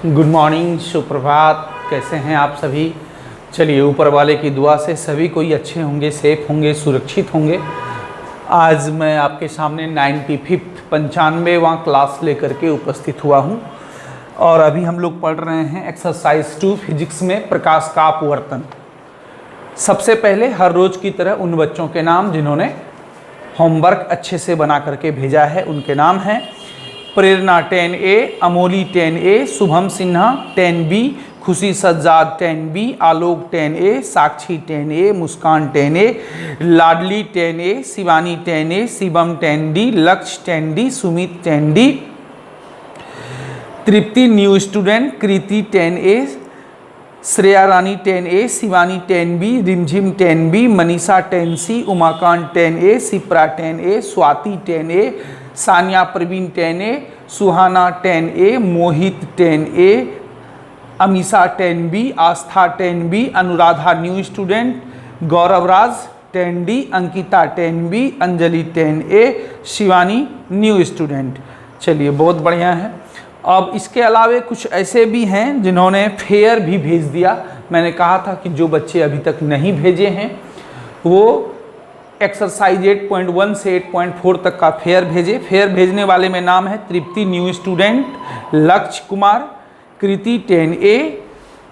Good morning, सुप्रभात। कैसे हैं आप सभी? चलिए, ऊपर वाले की दुआ से सभी कोई अच्छे होंगे, सेफ होंगे, सुरक्षित होंगे। आज मैं आपके सामने 95वां क्लास लेकर के उपस्थित हुआ हूं और अभी हम लोग पढ़ रहे हैं एक्सरसाइज 2 फिजिक्स में प्रकाश का अपवर्तन। सबसे पहले हर रोज़ की तरह उन बच्चों के नाम जिन्होंने होमवर्क अच्छे से बना करके भेजा है, उनके नाम हैं प्रेरणा 10A, Amoli 10A, Shubham Sinha 10B, खुशी सज्जाद 10B, आलोक 10A, साक्षी 10A, मुस्कान 10A, लाडली 10A, Shivani 10A, Shivam 10D, Lakshya 10D, Sumit 10D, Tripti new student, Kriti 10A, Shreya Rani 10A, Shivani 10B, Rimjhim 10B, Manisha 10C, Umakant 10A, Shipra 10A, Swati 10A, Saniya Praveen 10A, Suhana 10A, Mohit 10A, Amisha 10B, Aastha 10B, Anuradha new student, Gauravraj 10D, Ankita 10B, Anjali 10A, Shivani new student. चलिए, बहुत बढ़िया है। अब इसके अलावे कुछ ऐसे भी हैं जिन्होंने फेयर भी भेज दिया। मैंने कहा था कि जो बच्चे अभी तक नहीं भेजे हैं वो एक्सरसाइज 8.1 से 8.4 तक का फेयर भेजे। फेयर भेजने वाले में नाम है तृप्ति न्यू स्टूडेंट, लक्ष्य कुमार, कृति 10A,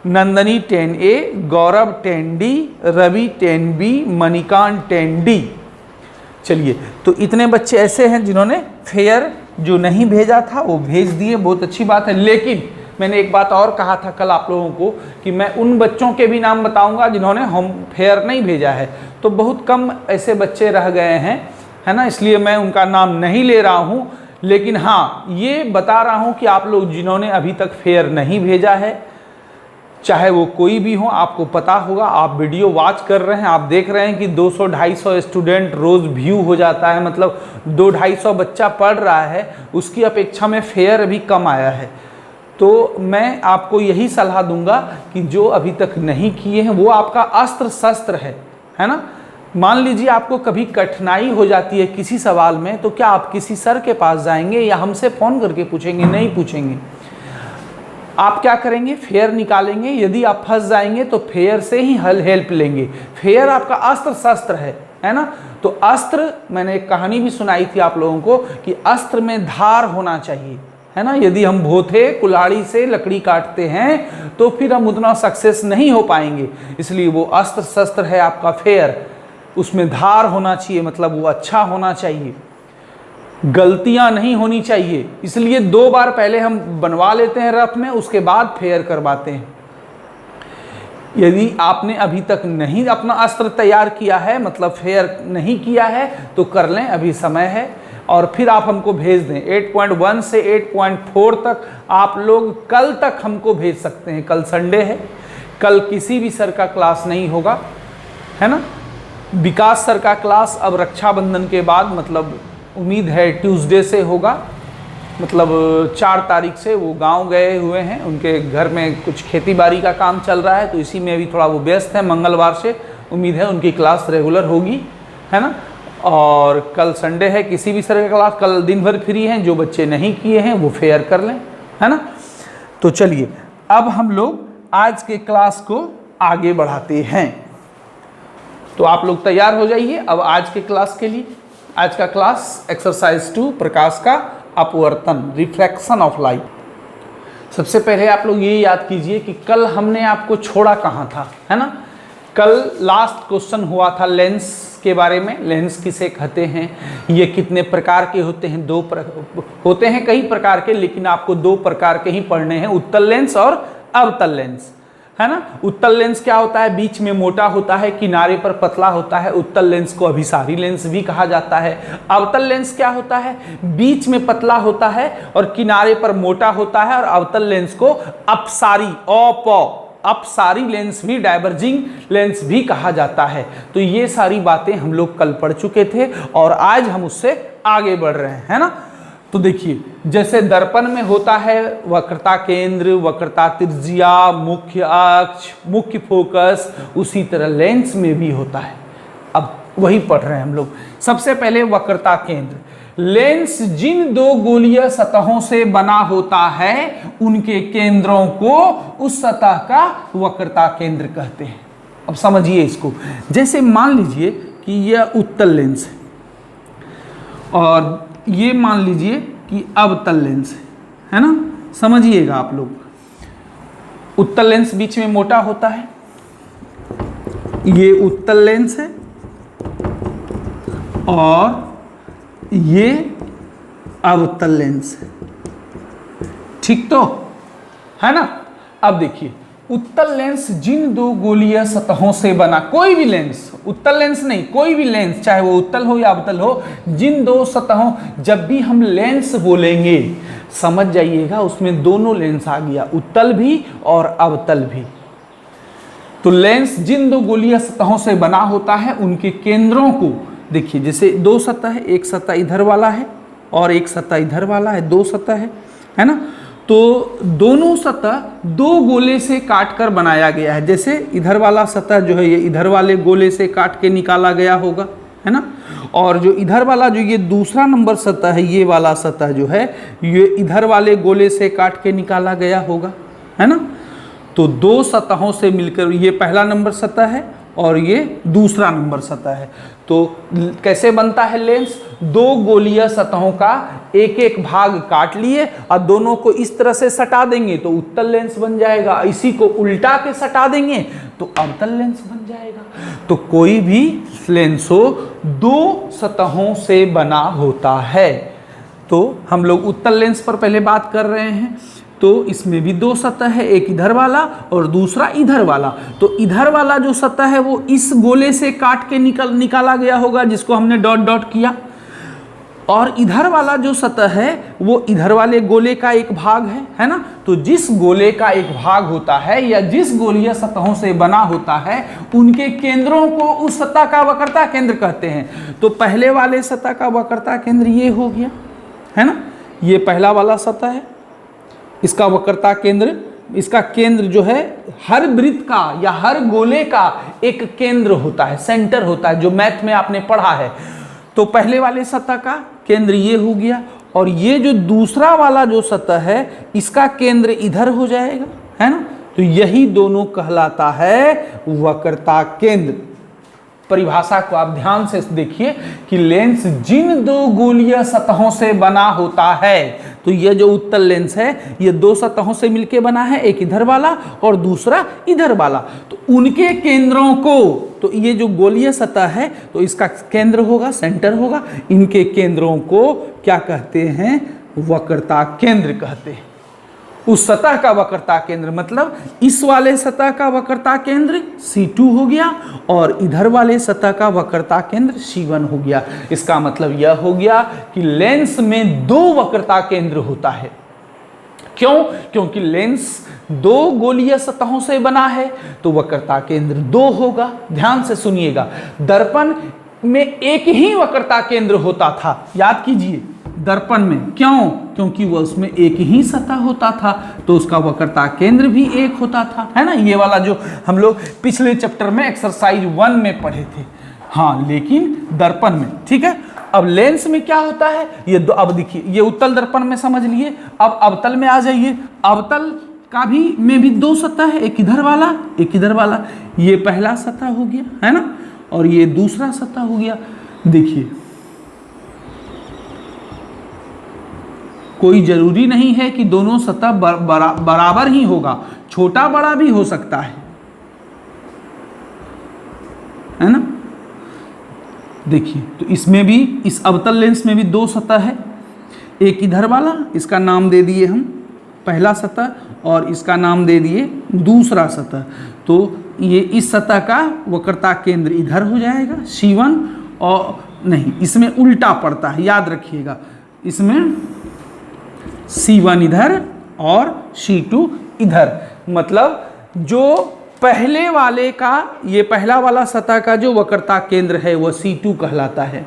नंदनी 10A, गौरव 10D, Ravi 10B, Manikant 10D। चलिए, तो इतने बच्चे ऐसे हैं जिन्होंने फेयर जो नहीं भेजा था वो भेज दिए, बहुत अच्छी बात है। लेकिन मैंने एक बात और कहा था कल आप लोगों को कि मैं उन बच्चों के भी नाम बताऊंगा जिन्होंने होम फेयर नहीं भेजा है। तो बहुत कम ऐसे बच्चे रह गए हैं, है ना, इसलिए मैं उनका नाम नहीं ले रहा हूं। लेकिन हाँ, ये बता रहा हूं कि आप लोग जिन्होंने अभी तक फेयर नहीं भेजा है, चाहे वो कोई भी हो, आपको पता होगा, आप वीडियो वॉच कर रहे हैं, आप देख रहे हैं कि 200-250 स्टूडेंट रोज़ व्यू हो जाता है, मतलब 200-250 बच्चा पढ़ रहा है, उसकी अपेक्षा में फेयर अभी कम आया है। तो मैं आपको यही सलाह दूंगा कि जो अभी तक नहीं किए हैं वो आपका अस्त्र शस्त्र है ना। मान लीजिए आपको कभी कठिनाई हो जाती है किसी सवाल में, तो क्या आप किसी सर के पास जाएंगे या हमसे फ़ोन करके पूछेंगे? नहीं पूछेंगे। आप क्या करेंगे? फेयर निकालेंगे। यदि आप फंस जाएंगे तो फेयर से ही हेल्प लेंगे। फेयर आपका अस्त्र शस्त्र है ना। तो अस्त्र, मैंने एक कहानी भी सुनाई थी आप लोगों को कि अस्त्र में धार होना चाहिए, है ना। यदि हम भोथे कुल्हाड़ी से लकड़ी काटते हैं तो फिर हम उतना सक्सेस नहीं हो पाएंगे। इसलिए वो अस्त्र शस्त्र है आपका फेयर, उसमें धार होना चाहिए, मतलब वो अच्छा होना चाहिए, गलतियां नहीं होनी चाहिए। इसलिए 2 बार पहले हम बनवा लेते हैं रफ में, उसके बाद फेयर करवाते हैं। यदि आपने अभी तक नहीं अपना अस्त्र तैयार किया है, मतलब फेयर नहीं किया है, तो कर लें, अभी समय है। और फिर आप हमको भेज दें। 8.1 से 8.4 तक आप लोग कल तक हमको भेज सकते हैं। कल संडे है, कल किसी भी सर का क्लास नहीं होगा, है ना। विकास सर का क्लास अब रक्षाबंधन के बाद, मतलब उम्मीद है ट्यूसडे से होगा, मतलब 4 तारीख से। वो गांव गए हुए हैं, उनके घर में कुछ खेती बाड़ी का काम चल रहा है, तो इसी में अभी थोड़ा वो व्यस्त है। मंगलवार से उम्मीद है उनकी क्लास रेगुलर होगी, है ना। और कल संडे है, किसी भी तरह का क्लास कल दिन भर फ्री हैं। जो बच्चे नहीं किए हैं वो फेयर कर लें, है ना। तो चलिए, अब हम लोग आज के क्लास को आगे बढ़ाते हैं। तो आप लोग तैयार हो जाइए अब आज के क्लास के लिए। आज का क्लास एक्सरसाइज 2 प्रकाश का अपवर्तन, रिफ्रैक्शन ऑफ लाइट। सबसे पहले आप लोग ये याद कीजिए कि कल हमने आपको छोड़ा कहाँ था, है ना। कल लास्ट क्वेश्चन हुआ था लेंस के बारे में। लेंस किसे कहते हैं, ये कितने प्रकार के होते हैं? 2 होते हैं, कई प्रकार के, लेकिन आपको 2 प्रकार के ही पढ़ने हैं, उत्तल लेंस और अवतल लेंस, है ना। उत्तल लेंस क्या होता है? बीच में मोटा होता है, किनारे पर पतला होता है। उत्तल लेंस को अभिसारी लेंस भी कहा जाता है। अवतल लेंस क्या होता है? बीच में पतला होता है और किनारे पर मोटा होता है। और अवतल लेंस को अपसारी अपसारी लेंस भी, डाइवर्जिंग लेंस भी कहा जाता है। तो ये सारी बातें हम लोग कल पढ़ चुके थे और आज हम उससे आगे बढ़ रहे हैं, है ना। तो देखिए, जैसे दर्पण में होता है वक्रता केंद्र, वक्रता त्रिज्या, मुख्य अक्ष, मुख्य फोकस, उसी तरह लेंस में भी होता है। अब वही पढ़ रहे हैं हम लोग। सबसे पहले वक्रता केंद्र। लेंस जिन दो गोलीय सतहों से बना होता है उनके केंद्रों को उस सतह का वक्रता केंद्र कहते हैं। अब समझिए इसको, जैसे मान लीजिए कि यह उत्तल लेंस है और ये मान लीजिए कि अवतल लेंस है ना। समझिएगा आप लोग, उत्तल लेंस बीच में मोटा होता है, ये उत्तल लेंस है और ये अवतल लेंस है, ठीक तो है ना। अब देखिए, उत्तल लेंस जिन दो गोलीय सतहों से बना, कोई भी लेंस, उत्तल लेंस नहीं, कोई भी लेंस, चाहे वो उत्तल हो या अवतल हो, जिन दो सतहों, जब भी हम लेंस बोलेंगे समझ जाइएगा उसमें दोनों लेंस आ गया, उत्तल भी और अवतल भी। तो लेंस जिन दो गोलीय सतहों से बना होता है उनके केंद्रों को देखिए, जैसे दो सतह है, एक सतह इधर वाला है और एक सतह इधर वाला है, दो सतह है ना। तो दोनों सतह दो गोले से काट कर बनाया गया है। जैसे इधर वाला सतह जो है ये इधर वाले गोले से काट के निकाला गया होगा, है ना। और जो इधर वाला जो ये दूसरा नंबर सतह है, ये वाला सतह जो है ये इधर वाले गोले से काट के निकाला गया होगा, है ना। तो दो सतहों से मिलकर ये पहला नंबर सतह है और ये दूसरा नंबर सतह है। तो कैसे बनता है लेंस? दो गोलीय सतहों का एक एक भाग काट लिए और दोनों को इस तरह से सटा देंगे तो उत्तल लेंस बन जाएगा, इसी को उल्टा के सटा देंगे तो अवतल लेंस बन जाएगा। तो कोई भी लेंस हो दो सतहों से बना होता है। तो हम लोग उत्तल लेंस पर पहले बात कर रहे हैं, तो इसमें भी दो सतह है, एक इधर वाला और दूसरा इधर वाला। तो इधर वाला जो सतह है वो इस गोले से काट के निकाला गया होगा जिसको हमने डॉट डॉट किया, और इधर वाला जो सतह है वो इधर वाले गोले का एक भाग है ना। तो जिस गोले का एक भाग होता है या जिस गोलीय सतहों से बना होता है उनके केंद्रों को उस सतह का वक्रता केंद्र कहते हैं। तो पहले वाले सतह का वक्रता केंद्र ये हो गया, है ना। ये पहला वाला सतह है, इसका वक्रता केंद्र, इसका केंद्र जो है हर वृत्त का या हर गोले का एक केंद्र होता है, सेंटर होता है, जो मैथ में आपने पढ़ा है। तो पहले वाले सतह का केंद्र ये हो गया और ये जो दूसरा वाला जो सतह है इसका केंद्र इधर हो जाएगा, है ना। तो यही दोनों कहलाता है वक्रता केंद्र। परिभाषा को आप ध्यान से देखिए कि लेंस जिन दो गोलीय सतहों से बना होता है, तो ये जो उत्तल लेंस है ये दो सतहों से मिलके बना है, एक इधर वाला और दूसरा इधर वाला। तो उनके केंद्रों को, तो ये जो गोलीय सतह है तो इसका केंद्र होगा, सेंटर होगा, इनके केंद्रों को क्या कहते हैं? वक्रता केंद्र कहते हैं। उस सतह का वक्रता केंद्र मतलब इस वाले सतह का वक्रता केंद्र C2 हो गया और इधर वाले सतह का वक्रता केंद्र C1 हो गया। इसका मतलब यह हो गया कि लेंस में दो वक्रता केंद्र होता है। क्यों? क्योंकि लेंस दो गोलीय सतहों से बना है तो वक्रता केंद्र दो होगा। ध्यान से सुनिएगा, दर्पण में एक ही वक्रता केंद्र होता था, याद कीजिए, दर्पण में। क्यों? क्योंकि वह उसमें एक ही सतह होता था तो उसका वक्रता केंद्र भी एक होता था, है ना। ये वाला जो हम लोग पिछले चैप्टर में एक्सरसाइज 1 में पढ़े थे। हाँ, लेकिन दर्पण में, ठीक है। अब लेंस में क्या होता है ये दो, अब देखिए ये उत्तल दर्पण में समझ लिए। अब अवतल में आ जाइए। अवतल का भी में भी दो सतह है, एक इधर वाला एक इधर वाला। ये पहला सतह हो गया, है ना, और ये दूसरा सतह हो गया। देखिए, कोई जरूरी नहीं है कि दोनों सतह बराबर ही होगा, छोटा बड़ा भी हो सकता है ना। देखिए, तो इसमें भी, इस अवतल लेंस में भी दो सतह है, एक इधर वाला, इसका नाम दे दिए हम पहला सतह और इसका नाम दे दिए दूसरा सतह। तो ये इस सतह का वक्रता केंद्र इधर हो जाएगा C1, और नहीं, इसमें उल्टा पड़ता है, याद रखिएगा, इसमें C1 इधर और C2 इधर। मतलब जो पहले वाले का, ये पहला वाला सतह का जो वक्रता केंद्र है वह C2 कहलाता है।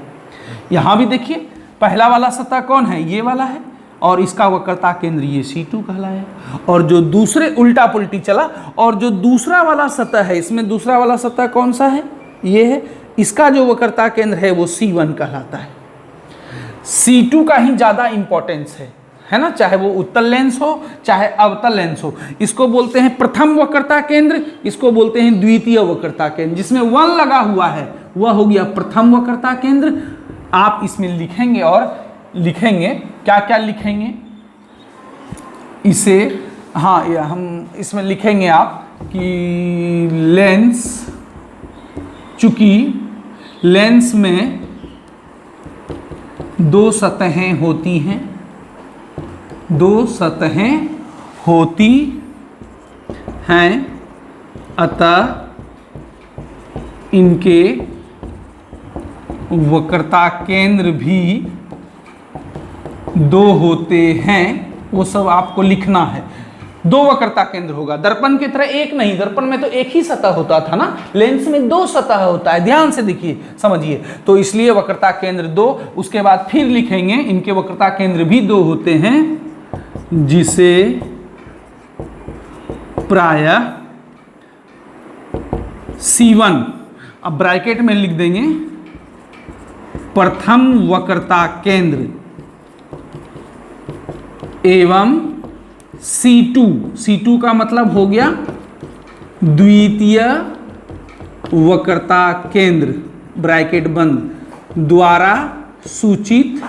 यहाँ भी देखिए, पहला वाला सतह कौन है? ये वाला है, और इसका वक्रता केंद्र ये C2 कहलाया। और जो दूसरे, उल्टा पुल्टी चला, और जो दूसरा वाला सतह है, इसमें दूसरा वाला सतह कौन सा है? ये है, इसका जो वक्रता केंद्र है वो C1 कहलाता है। C2 का ही ज़्यादा इंपॉर्टेंस है ना, चाहे वो उत्तल लेंस हो चाहे अवतल लेंस हो। इसको बोलते हैं प्रथम वक्रता केंद्र, इसको बोलते हैं द्वितीय वक्रता केंद्र। जिसमें 1 लगा हुआ है वह हो गया प्रथम वक्रता केंद्र। आप इसमें लिखेंगे और लिखेंगे क्या क्या लिखेंगे इसे, हाँ हम इसमें लिखेंगे आप कि लेंस, चूंकि लेंस में 2 सतहें होती हैं, 2 सतहें होती हैं, अतः इनके वक्रता केंद्र भी 2 होते हैं। वो सब आपको लिखना है। 2 वक्रता केंद्र होगा, दर्पण की तरह एक नहीं, दर्पण में तो एक ही सतह होता था ना, लेंस में 2 सतह होता है। ध्यान से देखिए समझिए, तो इसलिए वक्रता केंद्र 2। उसके बाद फिर लिखेंगे इनके वक्रता केंद्र भी 2 होते हैं, जिसे प्रायः C1, अब ब्रैकेट में लिख देंगे प्रथम वक्रता केंद्र एवं C2, C2 का मतलब हो गया द्वितीय वक्रता केंद्र, ब्रैकेट बंद, द्वारा सूचित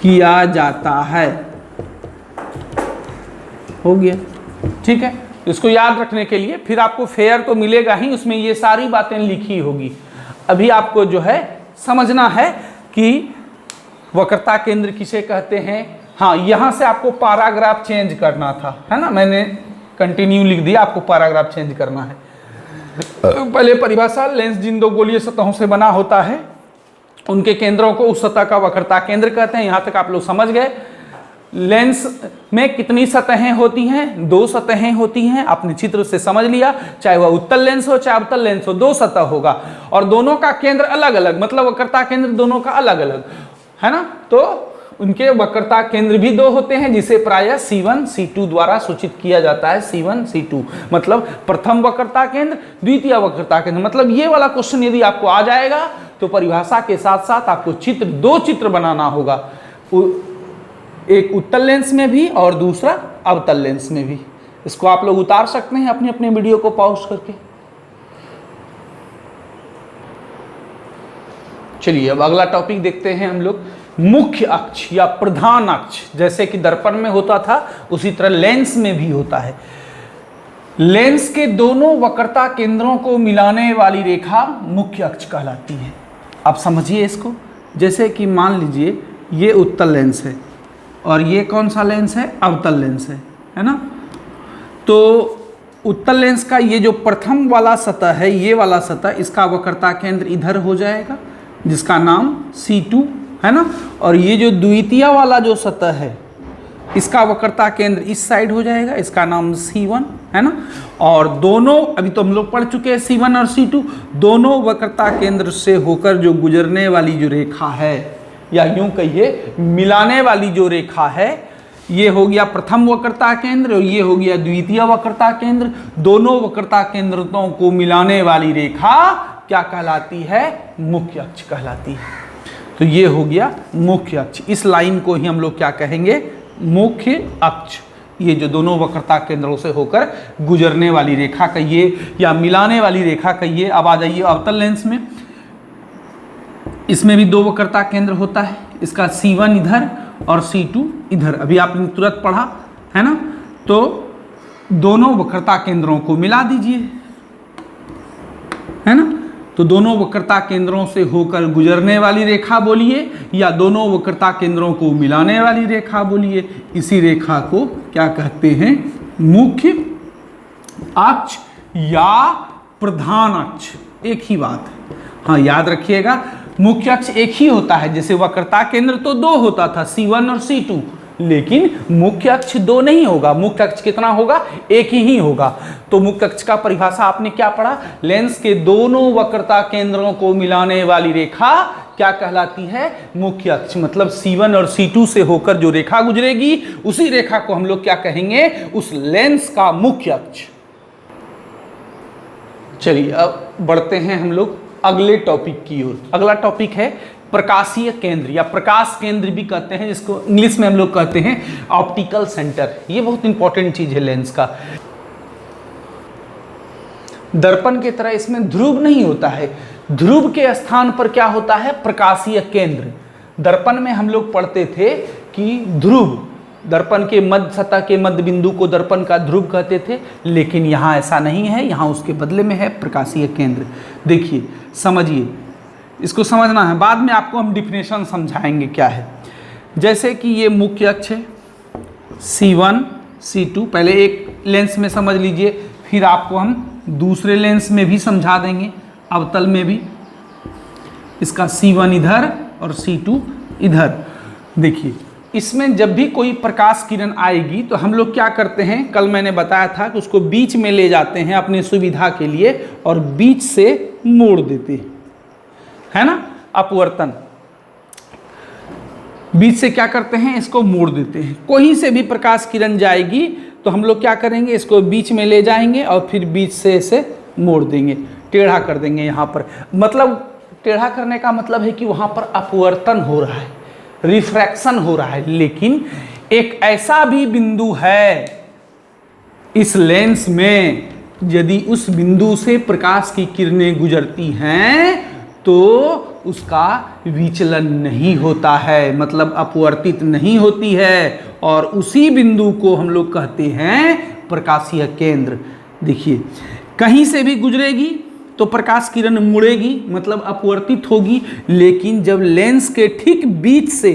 किया जाता है। हो गया, ठीक है। इसको याद रखने के लिए फिर आपको फेयर तो मिलेगा ही, उसमें ये सारी बातें लिखी होगी। अभी आपको जो है समझना है कि वक्रता केंद्र किसे कहते हैं। हाँ, यहां से आपको पैराग्राफ चेंज करना था, है ना, मैंने कंटिन्यू लिख दिया, आपको पैराग्राफ चेंज करना है। पहले परिभाषा, लेंस जिन 2 गोलीय सतहों से बना होता है उनके केंद्रों को उस सतह का वक्रता केंद्र कहते हैं। यहां तक आप लोग समझ गए। लेंस में कितनी सतहें होती हैं? 2 सतहें होती हैं, आपने चित्र से समझ लिया। चाहे वह उत्तल लेंस हो चाहे अवतल लेंस हो, 2 सतह होगा और दोनों का केंद्र अलग अलग, मतलब वक्रता केंद्र दोनों का अलग अलग, है ना। तो उनके वक्रता केंद्र भी 2 होते हैं, जिसे प्रायः C1 C2 द्वारा सूचित किया जाता है। C1 C2 मतलब प्रथम वक्रता केंद्र, द्वितीय वक्रता केंद्र। मतलब ये वाला क्वेश्चन यदि आपको आ जाएगा तो परिभाषा के साथ साथ आपको चित्र, 2 चित्र बनाना होगा, एक उत्तल लेंस में भी और दूसरा अवतल लेंस में भी। इसको आप लोग उतार सकते हैं अपने अपने वीडियो को पॉज करके। चलिए अब अगला टॉपिक देखते हैं हम लोग, मुख्य अक्ष या प्रधान अक्ष। जैसे कि दर्पण में होता था उसी तरह लेंस में भी होता है। लेंस के दोनों वक्रता केंद्रों को मिलाने वाली रेखा मुख्य अक्ष कहलाती है। अब समझिए इसको, जैसे कि मान लीजिए ये उत्तल लेंस है और ये कौन सा लेंस है? अवतल लेंस है ना। तो उत्तल लेंस का ये जो प्रथम वाला सतह है, ये वाला सतह, इसका वक्रता केंद्र इधर हो जाएगा जिसका नाम C2 है ना। और ये जो द्वितीय वाला जो सतह है इसका वक्रता केंद्र इस साइड हो जाएगा, इसका नाम C1 है ना। और दोनों, अभी तो हम लोग पढ़ चुके हैं C1 और C2, दोनों वक्रता केंद्र से होकर जो गुजरने वाली जो रेखा है, या यूं कहिए मिलाने वाली जो रेखा है, ये हो गया प्रथम वक्रता केंद्र और ये हो गया द्वितीय वक्रता केंद्र। दोनों वक्रता केंद्रों को मिलाने वाली रेखा क्या कहलाती है? मुख्य अक्ष कहलाती है। तो ये हो गया मुख्य अक्ष। इस लाइन को ही हम लोग क्या कहेंगे? मुख्य अक्ष। ये जो दोनों वक्रता केंद्रों से होकर गुजरने वाली रेखा कहिए या मिलाने वाली रेखा कहिए। अब आ जाइए अवतल लेंस में। इसमें भी 2 वक्रता केंद्र होता है, इसका C1 इधर और C2 इधर। अभी आपने तुरंत पढ़ा है ना। तो दोनों वक्रता केंद्रों को मिला दीजिए, है ना। तो दोनों वक्रता केंद्रों से होकर गुजरने वाली रेखा बोलिए या दोनों वक्रता केंद्रों को मिलाने वाली रेखा बोलिए। इसी रेखा को क्या कहते हैं? मुख्य अक्ष या प्रधान अक्ष। एक ही बात है, हाँ याद रखिएगा, मुख्य अक्ष एक ही होता है। जैसे वक्रता केंद्र तो 2 होता था, C1 और C2, लेकिन मुख्य अक्ष 2 नहीं होगा। मुख्य अक्ष कितना होगा? एक ही होगा। तो मुख्य अक्ष का परिभाषा आपने क्या पढ़ा? लेंस के दोनों वक्रता केंद्रों को मिलाने वाली रेखा क्या कहलाती है? मुख्य अक्ष। मतलब C1 और C2 से होकर जो रेखा गुजरेगी उसी रेखा को हम लोग क्या कहेंगे? उस लेंस का मुख्य अक्ष। चलिए अब बढ़ते हैं हम लोग अगले टॉपिक की ओर। अगला टॉपिक है प्रकाशीय केंद्र या प्रकाश केंद्र भी कहते हैं, जिसको इंग्लिश में हम लोग कहते हैं ऑप्टिकल सेंटर। ये बहुत इंपॉर्टेंट चीज है लेंस का। दर्पण की तरह इसमें ध्रुव नहीं होता है, ध्रुव के स्थान पर क्या होता है, प्रकाशीय केंद्र। दर्पण में हम लोग पढ़ते थे कि ध्रुव, दर्पण के मध्य सतह के मध्य बिंदु को दर्पण का ध्रुव कहते थे, लेकिन यहाँ ऐसा नहीं है, यहाँ उसके बदले में है प्रकाशीय केंद्र। देखिए समझिए, इसको समझना है, बाद में आपको हम डिफिनेशन समझाएंगे क्या है। जैसे कि ये मुख्य अक्ष है C1 C2, पहले एक लेंस में समझ लीजिए, फिर आपको हम दूसरे लेंस में भी समझा देंगे, अवतल में भी। इसका C1 इधर और C2 इधर। देखिए इसमें जब भी कोई प्रकाश किरण आएगी तो हम लोग क्या करते हैं, कल मैंने बताया था कि उसको बीच में ले जाते हैं अपनी सुविधा के लिए और बीच से मोड़ देते हैं, है ना, अपवर्तन। बीच से क्या करते हैं, इसको मोड़ देते हैं। कोई से भी प्रकाश किरण जाएगी तो हम लोग क्या करेंगे, इसको बीच में ले जाएंगे और फिर बीच से इसे मोड़ देंगे, टेढ़ा कर देंगे। यहाँ पर मतलब टेढ़ा करने का मतलब है कि वहाँ पर अपवर्तन हो रहा है, रिफ्रैक्शन हो रहा है। लेकिन एक ऐसा भी बिंदु है इस लेंस में, यदि उस बिंदु से प्रकाश की किरणें गुजरती हैं तो उसका विचलन नहीं होता है, मतलब अपवर्तित नहीं होती है, और उसी बिंदु को हम लोग कहते हैं प्रकाशीय केंद्र। देखिए कहीं से भी गुजरेगी तो प्रकाश किरण मुड़ेगी, मतलब अपवर्तित होगी, लेकिन जब लेंस के ठीक बीच से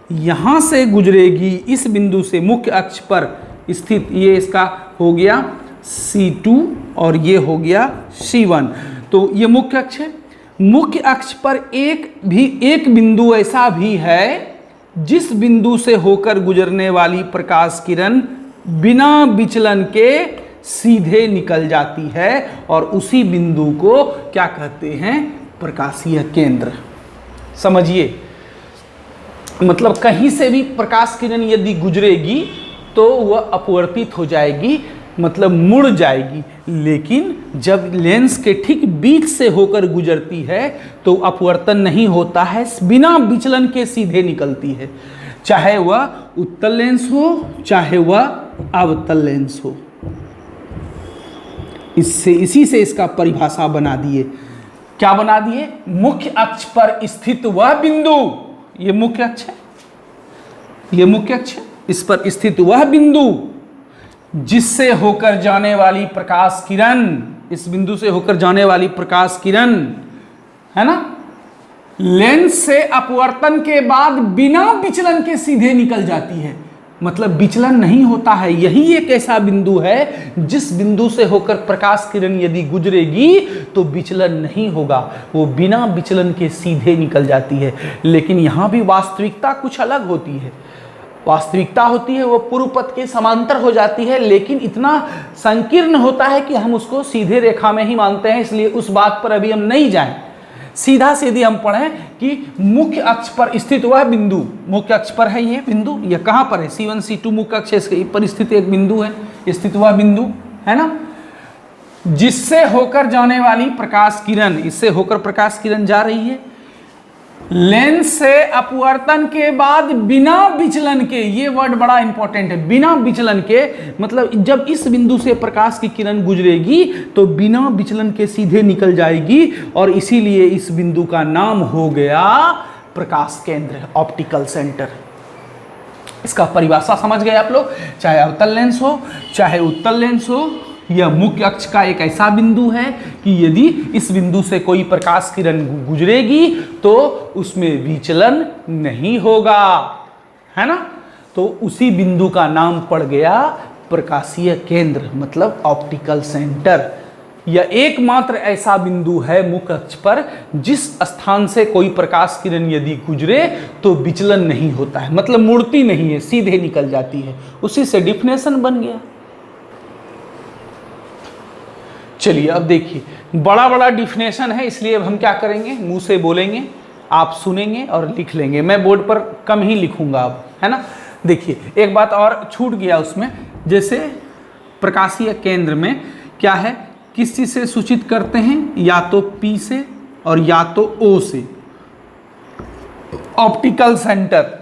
यहाँ से गुजरेगी, इस बिंदु से मुख्य अक्ष पर स्थित, ये इसका हो गया C2 और ये हो गया C1, तो ये मुख्य अक्ष है। मुख्य अक्ष पर एक बिंदु ऐसा भी है जिस बिंदु से होकर गुजरने वाली प्रकाश किरण बिना विचलन के सीधे निकल जाती है, और उसी बिंदु को क्या कहते हैं, प्रकाशीय केंद्र। समझिए, मतलब कहीं से भी प्रकाश किरण यदि गुजरेगी तो वह अपवर्तित हो जाएगी, मतलब मुड़ जाएगी, लेकिन जब लेंस के ठीक बीच से होकर गुजरती है तो अपवर्तन नहीं होता है, बिना विचलन के सीधे निकलती है, चाहे वह उत्तल लेंस हो चाहे वह अवतल लेंस हो। इसी से इसका परिभाषा बना दिए। क्या बना दिए, मुख्य अक्ष पर स्थित वह बिंदु, ये मुख्य अक्ष है, ये मुख्य अक्ष है, इस पर स्थित वह बिंदु जिससे होकर जाने वाली प्रकाश किरण, इस बिंदु से होकर जाने वाली प्रकाश किरण, है ना, लेंस से अपवर्तन के बाद बिना विचलन के सीधे निकल जाती है, मतलब विचलन नहीं होता है। यही एक ऐसा बिंदु है जिस बिंदु से होकर प्रकाश किरण यदि गुजरेगी तो विचलन नहीं होगा, वो बिना विचलन के सीधे निकल जाती है। लेकिन यहाँ भी वास्तविकता कुछ अलग होती है, वास्तविकता होती है वो पूर्व पथ के समांतर हो जाती है, लेकिन इतना संकीर्ण होता है कि हम उसको सीधे रेखा में ही मानते हैं, इसलिए उस बात पर अभी हम नहीं जाएं। सीधा सीधी हम पढ़ें कि मुख्य अक्ष पर स्थित वह बिंदु, मुख्य अक्ष पर है ये बिंदु, यह कहाँ पर है, C1 C2 मुख्य अक्ष पर स्थित एक बिंदु है, स्थित वह बिंदु है ना, जिससे होकर जाने वाली प्रकाश किरण, इससे होकर प्रकाश किरण जा रही है, लेंस से अपवर्तन के बाद बिना विचलन के, ये वर्ड बड़ा इंपॉर्टेंट है, बिना विचलन के, मतलब जब इस बिंदु से प्रकाश की किरण गुजरेगी तो बिना विचलन के सीधे निकल जाएगी, और इसीलिए इस बिंदु का नाम हो गया प्रकाश केंद्र, ऑप्टिकल सेंटर। इसका परिभाषा समझ गए आप लोग, चाहे अवतल लेंस हो चाहे उत्तल लेंस हो, यह मुख्य अक्ष का एक ऐसा बिंदु है कि यदि इस बिंदु से कोई प्रकाश किरण गुजरेगी तो उसमें विचलन नहीं होगा, है ना, तो उसी बिंदु का नाम पड़ गया प्रकाशीय केंद्र, मतलब ऑप्टिकल सेंटर। यह एकमात्र ऐसा बिंदु है मुख्य अक्ष पर जिस स्थान से कोई प्रकाश किरण यदि गुजरे तो विचलन नहीं होता है, मतलब मुड़ती नहीं है, सीधे निकल जाती है। उसी से डिफिनेशन बन गया। चलिए अब देखिए, बड़ा बड़ा डिफिनेशन है, इसलिए अब हम क्या करेंगे, मुंह से बोलेंगे, आप सुनेंगे और लिख लेंगे। मैं बोर्ड पर कम ही लिखूंगा अब, है ना। देखिए एक बात और छूट गया उसमें, जैसे प्रकाशीय केंद्र में क्या है, किस चीज से सूचित करते हैं, या तो P से और या तो O से। ऑप्टिकल सेंटर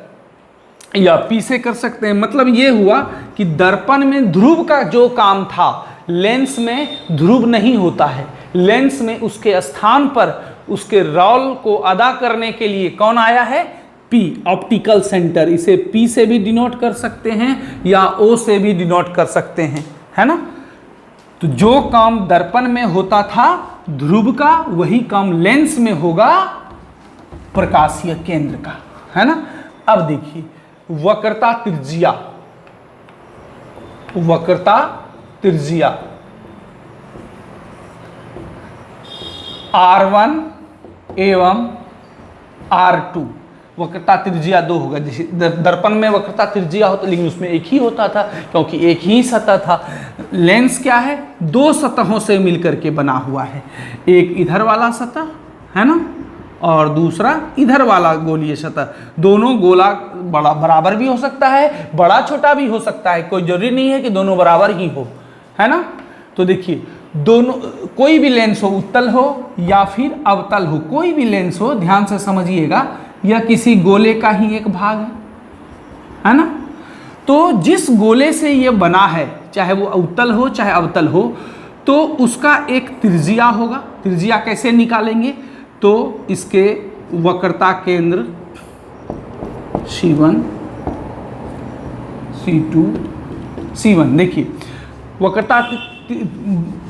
या पी से कर सकते हैं। मतलब ये हुआ कि दर्पण में ध्रुव का जो काम था लेंस में ध्रुव नहीं होता है। लेंस में उसके स्थान पर उसके रोल को अदा करने के लिए कौन आया है? P, optical centre. इसे पी से भी डिनोट कर सकते हैं या ओ से भी डिनोट कर सकते हैं, है ना। तो जो काम दर्पण में होता था ध्रुव का, वही काम लेंस में होगा प्रकाशीय केंद्र का, है ना। अब देखिए वक्रता त्रिज्या, वक्रता त्रिज्या R1 एवं R2, वक्रता त्रिज्या 2 होगा। जैसे दर्पण में वक्रता त्रिज्या होता, लेकिन उसमें एक ही होता था क्योंकि एक ही सतह था। लेंस क्या है? 2 सतहों से मिलकर के बना हुआ है। एक इधर वाला सतह, है ना, और दूसरा इधर वाला गोलीय सतह। दोनों गोला बड़ा बराबर भी हो सकता है, बड़ा छोटा भी हो सकता है, कोई जरूरी नहीं है कि दोनों बराबर ही हो, है ना। तो देखिए दोनों, कोई भी लेंस हो, उत्तल हो या फिर अवतल हो, कोई भी लेंस हो, ध्यान से समझिएगा, यह किसी गोले का ही एक भाग है ना। तो जिस गोले से यह बना है, चाहे वो उत्तल हो चाहे अवतल हो, तो उसका एक त्रिज्या होगा। त्रिज्या कैसे निकालेंगे? तो इसके वक्रता केंद्र C1, C2, C1। देखिए वक्रता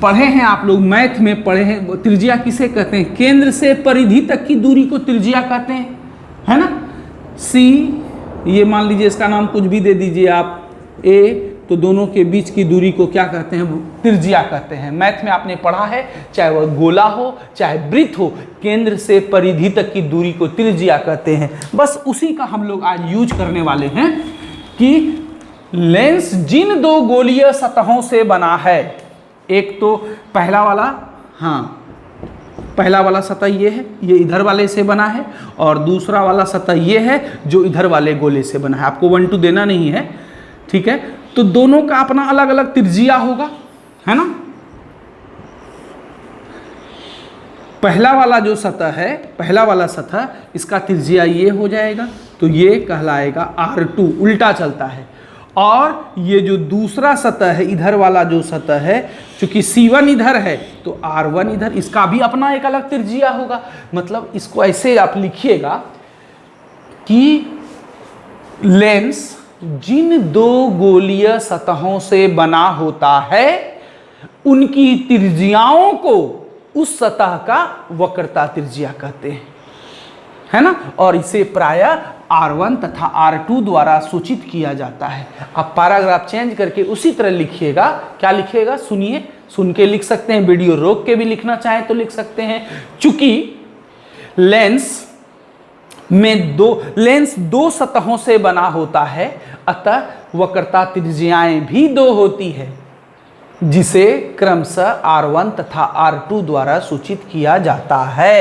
पढ़े हैं आप लोग, मैथ में पढ़े हैं। त्रिज्या किसे कहते हैं? केंद्र से परिधि तक की दूरी को त्रिज्या कहते हैं, है ना। C, ये मान लीजिए इसका नाम कुछ भी दे दीजिए आप, A, तो दोनों के बीच की दूरी को क्या कहते हैं? त्रिज्या कहते हैं। मैथ में आपने पढ़ा है, चाहे वह गोला हो चाहे वृत्त हो, केंद्र से परिधि तक की दूरी को त्रिज्या कहते हैं। बस उसी का हम लोग आज यूज करने वाले हैं कि लेंस जिन 2 गोलीय सतहों से बना है, एक तो पहला वाला, हाँ पहला वाला सतह ये है, ये इधर वाले से बना है, और दूसरा वाला सतह ये है जो इधर वाले गोले से बना है। आपको 1 2 देना नहीं है, ठीक है। तो दोनों का अपना अलग अलग त्रिज्या होगा, है ना। पहला वाला जो सतह है, पहला वाला सतह, इसका त्रिज्या ये हो जाएगा, तो ये कहलाएगा R2, उल्टा चलता है। और ये जो दूसरा सतह है, इधर वाला जो सतह है, चूंकि C1 इधर है तो R1 इधर, इसका भी अपना एक अलग त्रिज्या होगा। मतलब इसको ऐसे आप लिखिएगा कि लेंस जिन 2 गोलीय सतहों से बना होता है उनकी त्रिज्याओं को उस सतह का वक्रता त्रिज्या कहते हैं, है ना। और इसे प्रायः R1 तथा R2 द्वारा सूचित किया जाता है। आप पैराग्राफ चेंज करके उसी तरह लिखिएगा। क्या लिखिएगा? सुनिए, सुन के लिख सकते हैं, वीडियो रोक के भी लिखना चाहे तो लिख सकते हैं। चूंकि लेंस में लेंस 2 सतहों से बना होता है, अतः वक्रता त्रिज्याएं भी 2 होती है, जिसे क्रमशः R1 तथा R2 द्वारा सूचित किया जाता है।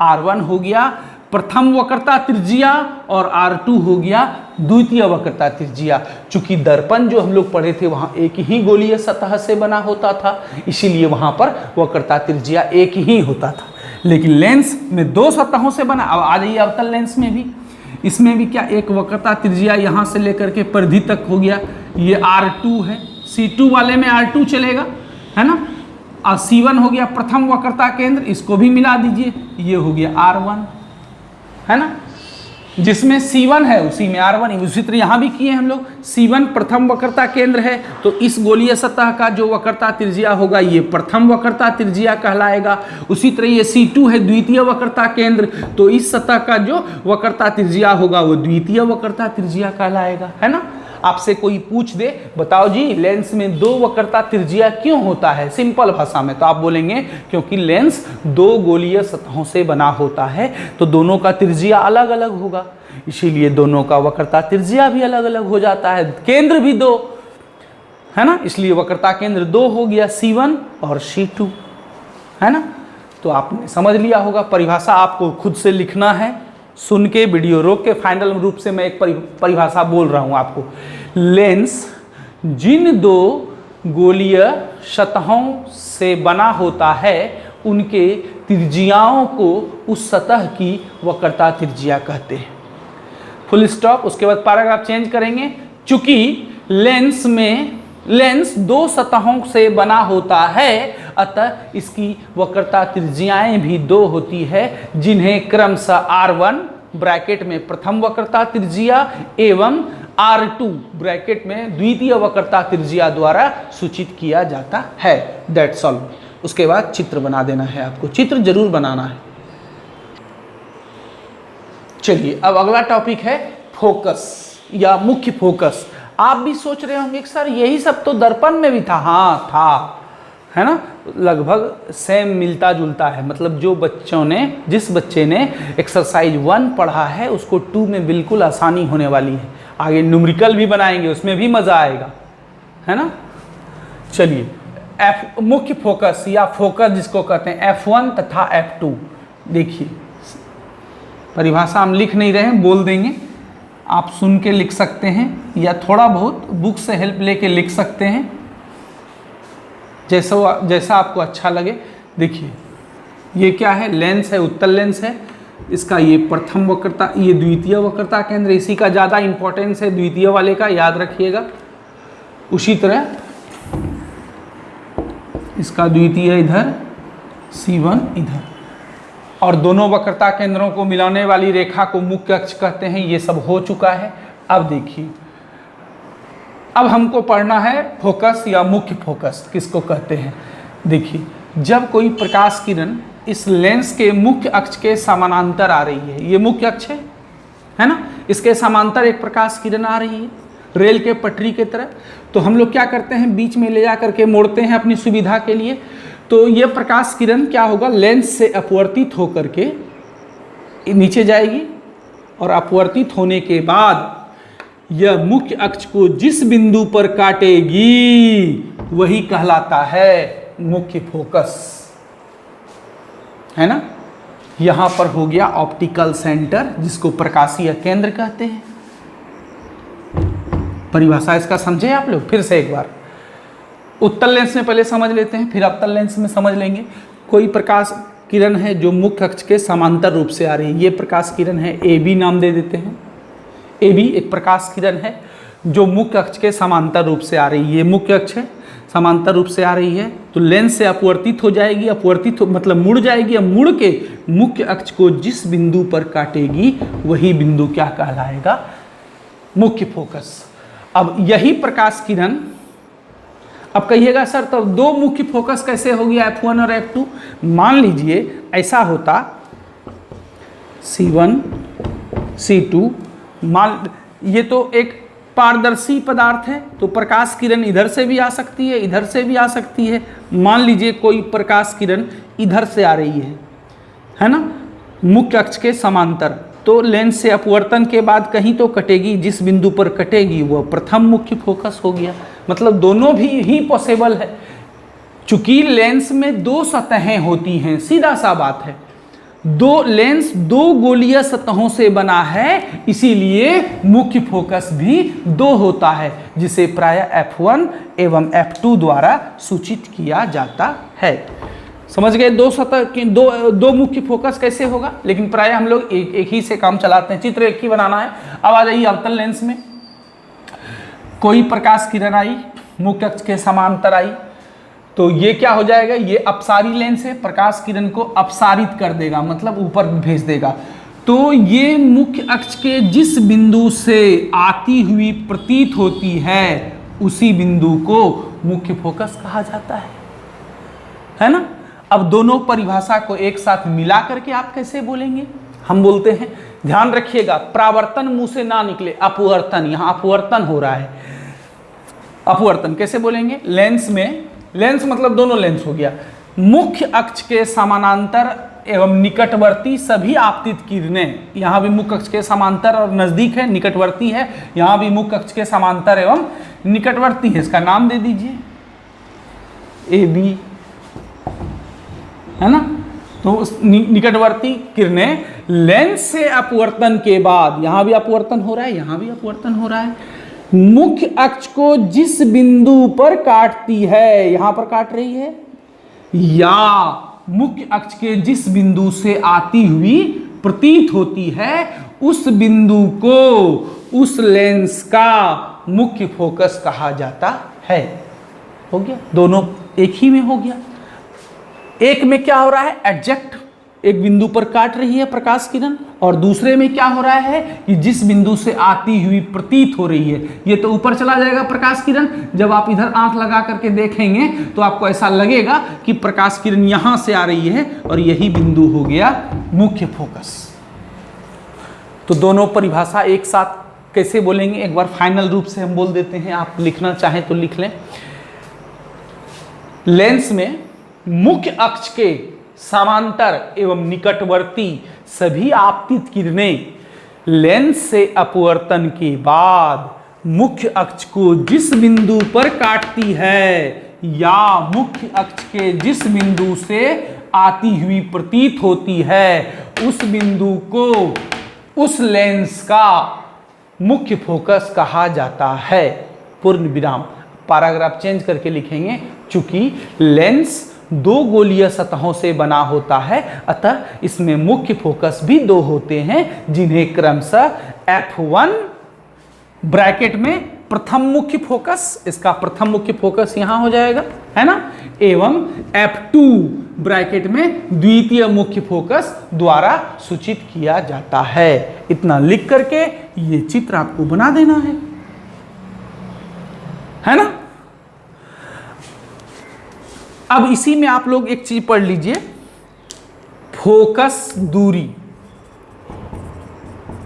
R1 हो गया प्रथम वक्रता त्रिज्या और R2 हो गया द्वितीय वक्रता त्रिज्या। चूंकि दर्पण जो हम लोग पढ़े थे वहां एक ही गोलीय सतह से बना होता था, इसीलिए वहां पर वक्रता त्रिज्या एक ही होता था। लेकिन लेंस में 2 सतहों से बना। अब आ जाइए अवतल लेंस में भी, इसमें भी क्या एक वक्रता त्रिज्या यहाँ से लेकर के परिधि तक हो गया, ये R2 है। C2 वाले में R2 चलेगा, है ना। और C1 हो गया प्रथम वक्रता केंद्र, इसको भी मिला दीजिए, ये हो गया R1, है ना। जिसमें C1 है उसी में R1, उसी तरह यहाँ भी किए हम लोग। C1 प्रथम वक्रता केंद्र है, तो इस गोलीय सतह का जो वक्रता त्रिज्या होगा ये प्रथम वक्रता त्रिज्या कहलाएगा। उसी तरह ये C2 है द्वितीय वक्रता केंद्र, तो इस सतह का जो वक्रता त्रिज्या होगा वो द्वितीय वक्रता त्रिज्या कहलाएगा, है ना। आपसे कोई पूछ दे, बताओ जी लेंस में 2 वक्रता त्रिज्या क्यों होता है, सिंपल भाषा में, तो आप बोलेंगे क्योंकि लेंस 2 गोलीय सतहों से बना होता है, तो दोनों का त्रिज्या अलग अलग होगा, इसीलिए दोनों का वक्रता त्रिज्या भी अलग अलग हो जाता है। केंद्र भी 2, है ना, इसलिए वक्रता केंद्र 2 हो गया, C1 और C2, है ना। तो आपने समझ लिया होगा। परिभाषा आपको खुद से लिखना है, सुन के वीडियो रोक के। फाइनल रूप से मैं एक परिभाषा बोल रहा हूं आपको। लेंस जिन 2 गोलीय सतहों से बना होता है उनके त्रिज्याओं को उस सतह की वक्रता त्रिज्या कहते हैं। Full stop. उसके बाद पैराग्राफ चेंज करेंगे। चूंकि लेंस दो सतहों से बना होता है, अतः इसकी वक्रता त्रिज्याएं भी दो होती है, जिन्हें क्रमशः R1 ब्रैकेट में प्रथम वक्रता त्रिज्या एवं R2 ब्रैकेट में द्वितीय वक्रता त्रिज्या द्वारा सूचित किया जाता है। That's all. उसके बाद चित्र बना देना है, आपको चित्र जरूर बनाना है। चलिए अब अगला टॉपिक है फोकस या मुख्य फोकस। आप भी सोच रहे होंगे कि सर यही सब तो दर्पण में भी था। हाँ था, है ना, लगभग सेम मिलता जुलता है। मतलब जिस बच्चे ने एक्सरसाइज 1 पढ़ा है उसको 2 में बिल्कुल आसानी होने वाली है। आगे न्यूमेरिकल भी बनाएंगे, उसमें भी मजा आएगा, है ना। चलिए मुख्य फोकस या फोकस जिसको कहते हैं F1 तथा F2। देखिए परिभाषा हम लिख नहीं रहे हैं, बोल देंगे, आप सुन के लिख सकते हैं या थोड़ा बहुत बुक से हेल्प लेके लिख सकते हैं, जैसा आपको अच्छा लगे। देखिए ये क्या है, लेंस है, उत्तल लेंस है। इसका ये प्रथम वक्रता, ये द्वितीय वक्रता केंद्र, इसी का ज़्यादा इंपॉर्टेंस है द्वितीय वाले का, याद रखिएगा। उसी तरह इसका द्वितीय इधर, C1 इधर, और दोनों वक्रता केंद्रों को मिलाने वाली रेखा को मुख्य अक्ष कहते हैं। ये सब हो चुका है। अब देखिए, अब हमको पढ़ना है फोकस या मुख्य फोकस किसको कहते हैं। देखिए जब कोई प्रकाश किरण इस लेंस के मुख्य अक्ष के समानांतर आ रही है, ये मुख्य अक्ष है ना, इसके समांतर एक प्रकाश किरण आ रही है रेल के पटरी के तरह, तो हम लोग क्या करते हैं, बीच में ले जा करके मोड़ते हैं अपनी सुविधा के लिए। तो ये प्रकाश किरण क्या होगा, लेंस से अपवर्तित होकर के नीचे जाएगी और अपवर्तित होने के बाद यह मुख्य अक्ष को जिस बिंदु पर काटेगी वही कहलाता है मुख्य फोकस, है ना। यहां पर हो गया ऑप्टिकल सेंटर, जिसको प्रकाशीय केंद्र कहते हैं। परिभाषा इसका समझे आप लोग। फिर से एक बार उत्तल लेंस में पहले समझ लेते हैं, फिर अवतल लेंस में समझ लेंगे। कोई प्रकाश किरण है जो मुख्य अक्ष के समांतर रूप से आ रही है, ये प्रकाश किरण है, AB नाम दे देते हैं। AB एक प्रकाश किरण है जो मुख्य अक्ष के समांतर रूप से आ रही है। ये मुख्य अक्ष है, समांतर रूप से आ रही है, तो लेंस से अपवर्तित हो जाएगी, मतलब मुड़ जाएगी। अब मुड़ के मुख्य अक्ष को जिस बिंदु पर काटेगी वही बिंदु क्या कहलाएगा, मुख्य फोकस। अब यही प्रकाश किरण, अब कहिएगा सर तब दो मुख्य फोकस कैसे हो गया, F1 और F2। मान लीजिए ऐसा होता, C1 C2, ये तो एक पारदर्शी पदार्थ है, तो प्रकाश किरण इधर से भी आ सकती है, इधर से भी आ सकती है। मान लीजिए कोई प्रकाश किरण इधर से आ रही है ना, मुख्य अक्ष के समांतर, तो लेंस से अपवर्तन के बाद कहीं तो कटेगी, जिस बिंदु पर कटेगी वह प्रथम मुख्य फोकस हो गया। मतलब दोनों भी ही पॉसिबल है, चूंकि लेंस में दो सतहें होती हैं, सीधा सा बात है। लेंस दो गोलीय सतहों से बना है, इसीलिए मुख्य फोकस भी दो होता है, जिसे प्रायः F1 एवं F2 द्वारा सूचित किया जाता है। समझ गए, दो सतह की दो मुख्य फोकस कैसे होगा। लेकिन प्रायः हम लोग एक ही से काम चलाते हैं, चित्र एक ही बनाना है। अब आ जाइए अवतल लेंस में। कोई प्रकाश किरण आई, मुख्य अक्ष के समांतर आई, तो ये क्या हो जाएगा, ये अपसारी लेंस है, प्रकाश किरण को अपसारित कर देगा, मतलब ऊपर भेज देगा। तो ये मुख्य अक्ष के जिस बिंदु से आती हुई प्रतीत होती है उसी बिंदु को मुख्य फोकस कहा जाता है ना। अब दोनों परिभाषा को एक साथ मिला करके आप कैसे बोलेंगे, हम बोलते हैं, ध्यान रखिएगा, प्रावर्तन मुंह से ना निकले, अपवर्तन, यहां अपवर्तन हो रहा है। अपवर्तन कैसे बोलेंगे, लेंस मतलब दोनों लेंस हो गया, मुख्य अक्ष के समानांतर एवं निकटवर्ती सभी आपतित किरणें, यहां भी मुख्य अक्ष के समांतर और नजदीक है, निकटवर्ती है, यहां भी मुख्य अक्ष के समांतर एवं निकटवर्ती है, इसका नाम दे दीजिए AB, है ना। तो निकटवर्ती किरणें लेंस से अपवर्तन के बाद, यहां भी अपवर्तन हो रहा है, यहां भी अपवर्तन हो रहा है, मुख्य अक्ष को जिस बिंदु पर काटती है, यहां पर काट रही है, या मुख्य अक्ष के जिस बिंदु से आती हुई प्रतीत होती है उस बिंदु को उस लेंस का मुख्य फोकस कहा जाता है। हो गया, दोनों एक ही में हो गया। एक में क्या हो रहा है, एग्जैक्ट एक बिंदु पर काट रही है प्रकाश किरण, और दूसरे में क्या हो रहा है कि जिस बिंदु से आती हुई प्रतीत हो रही है। ये तो ऊपर चला जाएगा प्रकाश किरण, जब आप इधर आंख लगा करके देखेंगे तो आपको ऐसा लगेगा कि प्रकाश किरण यहां से आ रही है और यही बिंदु हो गया मुख्य फोकस। तो दोनों परिभाषा एक साथ कैसे बोलेंगे, एक बार फाइनल रूप से हम बोल देते हैं, आप लिखना चाहें तो लिख लें। लेंस में मुख्य अक्ष के समांतर एवं निकटवर्ती सभी आपतित किरणें लेंस से अपवर्तन के बाद मुख्य अक्ष को जिस बिंदु पर काटती है या मुख्य अक्ष के जिस बिंदु से आती हुई प्रतीत होती है उस बिंदु को उस लेंस का मुख्य फोकस कहा जाता है। पूर्ण विराम। पैराग्राफ चेंज करके लिखेंगे, चूंकि लेंस दो गोलीय सतहों से बना होता है अतः इसमें मुख्य फोकस भी दो होते हैं, जिन्हें क्रमशः F1 ब्रैकेट में प्रथम मुख्य फोकस, इसका प्रथम मुख्य फोकस यहां हो जाएगा, है ना, एवं F2 ब्रैकेट में द्वितीय मुख्य फोकस द्वारा सूचित किया जाता है। इतना लिख करके ये चित्र आपको बना देना है ना। अब इसी में आप लोग एक चीज पढ़ लीजिए, फोकस दूरी,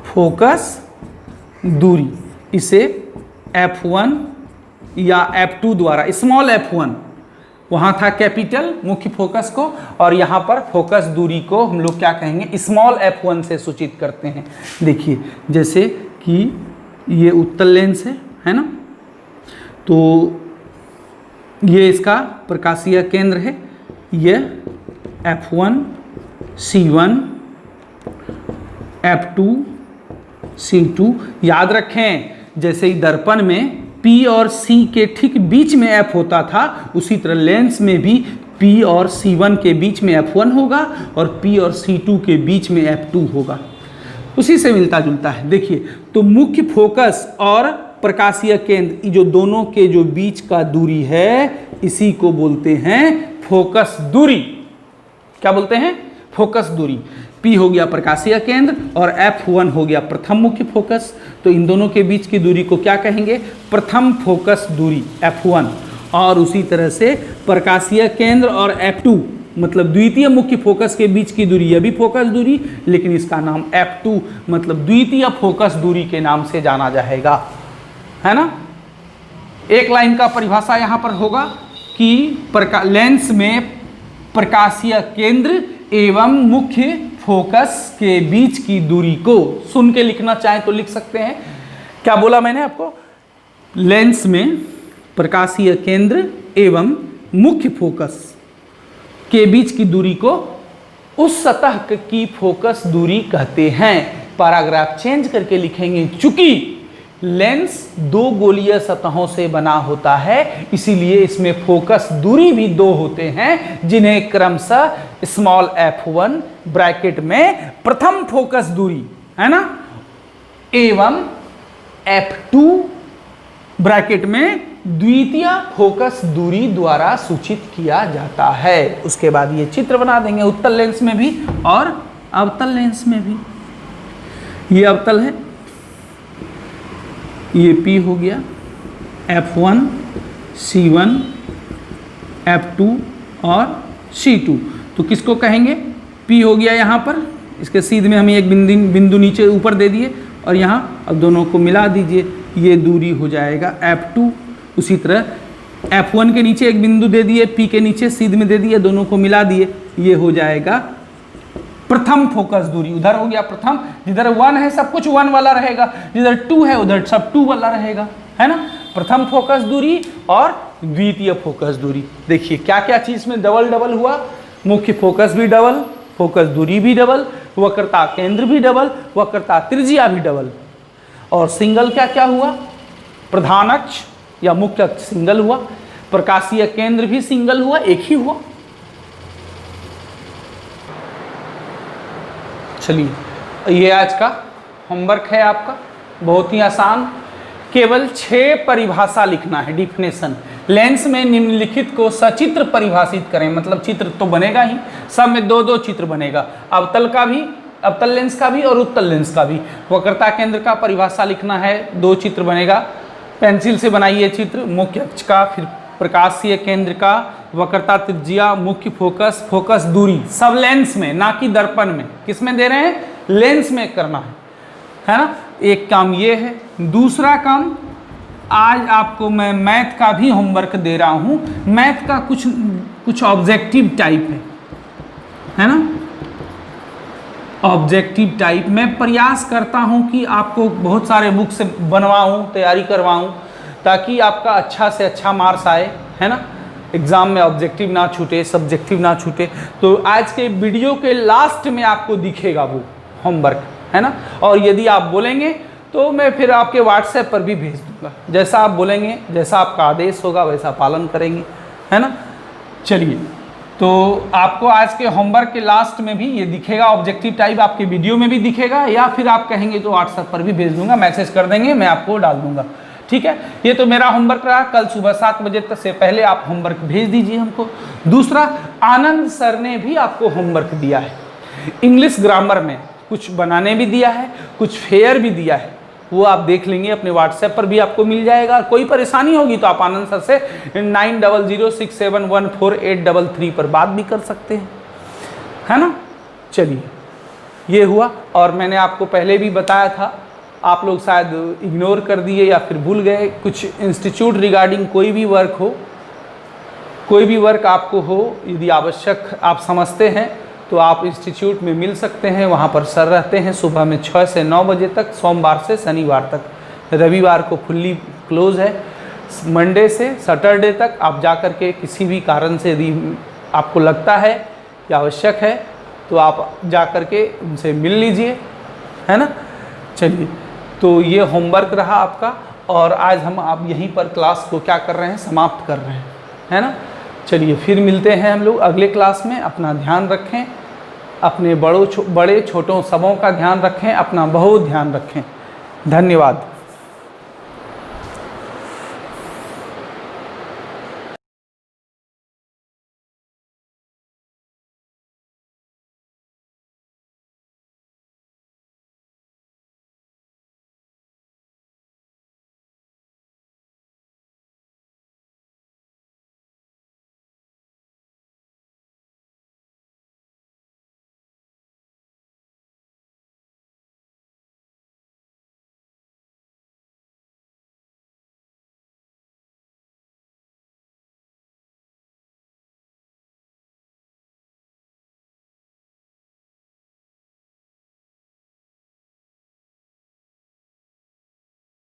फोकस दूरी, इसे F1 या F2 द्वारा, स्मॉल f1 वहां था कैपिटल मुख्य फोकस को, और यहां पर फोकस दूरी को हम लोग क्या कहेंगे, स्मॉल f1 से सूचित करते हैं। देखिए जैसे कि ये उत्तल लेंस है ना, तो ये इसका प्रकाशीय केंद्र है, ये F1 C1 F2 C2। याद रखें जैसे ही दर्पण में P और C के ठीक बीच में F होता था, उसी तरह लेंस में भी P और C1 के बीच में F1 होगा और P और C2 के बीच में F2 होगा, उसी से मिलता जुलता है। देखिए तो मुख्य फोकस और प्रकाशीय केंद्र, जो दोनों के जो बीच का दूरी है, इसी को बोलते हैं फोकस दूरी। क्या बोलते हैं, फोकस दूरी। P हो गया प्रकाशीय केंद्र और F1 हो गया प्रथम मुख्य फोकस, तो इन दोनों के बीच की दूरी को क्या कहेंगे, प्रथम फोकस दूरी F1। और उसी तरह से प्रकाशीय केंद्र और F2 मतलब द्वितीय मुख्य फोकस के बीच की दूरी, यह भी फोकस दूरी, लेकिन इसका नाम F2 मतलब द्वितीय फोकस दूरी के नाम से जाना जाएगा, है ना। एक लाइन का परिभाषा यहां पर होगा कि लेंस में प्रकाशीय केंद्र एवं मुख्य फोकस के बीच की दूरी को, सुन के लिखना चाहें तो लिख सकते हैं। क्या बोला मैंने आपको, लेंस में प्रकाशीय केंद्र एवं मुख्य फोकस के बीच की दूरी को उस सतह की फोकस दूरी कहते हैं। पैराग्राफ चेंज करके लिखेंगे, चूंकि लेंस दो गोलीय सतहों से बना होता है, इसीलिए इसमें फोकस दूरी भी दो होते हैं, जिन्हें क्रमशः स्मॉल f1 ब्रैकेट में प्रथम फोकस दूरी, है ना, एवं f2 ब्रैकेट में द्वितीय फोकस दूरी द्वारा सूचित किया जाता है। उसके बाद ये चित्र बना देंगे उत्तल लेंस में भी और अवतल लेंस में भी। ये अवतल है, ये P हो गया, F1 C1 F2 और C2, तो किसको कहेंगे, P हो गया यहाँ पर, इसके सीध में हमें एक बिंदु नीचे ऊपर दे दिए और यहाँ अब दोनों को मिला दीजिए, ये दूरी हो जाएगा F2। उसी तरह F1 के नीचे एक बिंदु दे दिए, P के नीचे सीध में दे दिए, दोनों को मिला दिए, ये हो जाएगा प्रथम फोकस दूरी। उधर हो गया प्रथम, जिधर 1 है सब कुछ 1 वाला रहेगा, जिधर 2 है उधर सब 2 वाला रहेगा, है ना। प्रथम फोकस दूरी और द्वितीय फोकस दूरी। देखिए क्या क्या चीज में डबल डबल हुआ, मुख्य फोकस भी डबल, फोकस दूरी भी डबल, वक्रता केंद्र भी डबल, वक्रता त्रिज्या भी डबल, और सिंगल क्या क्या हुआ, प्रधान अक्ष या मुख्य अक्ष सिंगल हुआ, प्रकाशीय केंद्र भी सिंगल हुआ, एक ही हुआ। चलिए ये आज का होमवर्क है आपका, बहुत ही आसान। केवल 6 परिभाषा लिखना है, डिफिनेशन। लेंस में निम्नलिखित को सचित्र परिभाषित करें, मतलब चित्र तो बनेगा ही, सब में 2-2 चित्र बनेगा, अवतल का भी, अवतल लेंस का भी और उत्तल लेंस का भी। वक्रता केंद्र का परिभाषा लिखना है, 2 चित्र बनेगा, पेंसिल से बनाइए चित्र, मुख्य अक्ष का, फिर प्रकाशीय केंद्र का, वक्रता त्रिज्या, मुख्य फोकस, फोकस दूरी, सब लेंस में, ना कि दर्पण में। किस में दे रहे हैं? लेंस में करना है ना। एक काम ये है। दूसरा काम, आज आपको मैं मैथ का भी होमवर्क दे रहा हूँ। मैथ का कुछ ऑब्जेक्टिव टाइप है ना, ऑब्जेक्टिव टाइप। मैं प्रयास करता हूँ कि आपको बहुत सारे बुक से बनवाऊँ, तैयारी करवाऊँ, ताकि आपका अच्छा से अच्छा मार्क्स आए, है ना, एग्ज़ाम में ऑब्जेक्टिव ना छूटे, सब्जेक्टिव ना छूटे। तो आज के वीडियो के लास्ट में आपको दिखेगा वो होमवर्क, है ना। और यदि आप बोलेंगे तो मैं फिर आपके व्हाट्सएप पर भी भेज दूँगा, जैसा आप बोलेंगे, जैसा आपका आदेश होगा वैसा पालन करेंगे, है ना। चलिए, तो आपको आज के होमवर्क के लास्ट में भी ये दिखेगा, ऑब्जेक्टिव टाइप आपके वीडियो में भी दिखेगा, या फिर आप कहेंगे तो व्हाट्सएप पर भी भेज दूँगा, मैसेज कर देंगे, मैं आपको डाल दूँगा, ठीक है। ये तो मेरा होमवर्क रहा। कल सुबह 7 बजे तक से पहले आप होमवर्क भेज दीजिए हमको। दूसरा, आनंद सर ने भी आपको होमवर्क दिया है, इंग्लिश ग्रामर में कुछ बनाने भी दिया है, कुछ फेयर भी दिया है, वो आप देख लेंगे, अपने व्हाट्सएप पर भी आपको मिल जाएगा। कोई परेशानी होगी तो आप आनंद सर से 9006714833 पर बात भी कर सकते हैं, है ना। चलिए, ये हुआ। और मैंने आपको पहले भी बताया था, आप लोग शायद इग्नोर कर दिए या फिर भूल गए, कुछ इंस्टीट्यूट रिगार्डिंग कोई भी वर्क हो, कोई भी वर्क आपको हो, यदि आवश्यक आप समझते हैं तो आप इंस्टीट्यूट में मिल सकते हैं। वहाँ पर सर रहते हैं सुबह में 6 से 9 बजे तक, सोमवार से शनिवार तक। रविवार को फुल्ली क्लोज है। मंडे से सैटरडे तक आप जा कर के किसी भी कारण से यदि आपको लगता है कि आवश्यक है तो आप जा कर के उनसे मिल लीजिए, है ना। चलिए, तो ये होमवर्क रहा आपका, और आज हम आप यहीं पर क्लास को क्या कर रहे हैं, समाप्त कर रहे हैं, है ना। चलिए, फिर मिलते हैं हम लोग अगले क्लास में। अपना ध्यान रखें, अपने बड़े छोटों सबों का ध्यान रखें, अपना बहुत ध्यान रखें। धन्यवाद।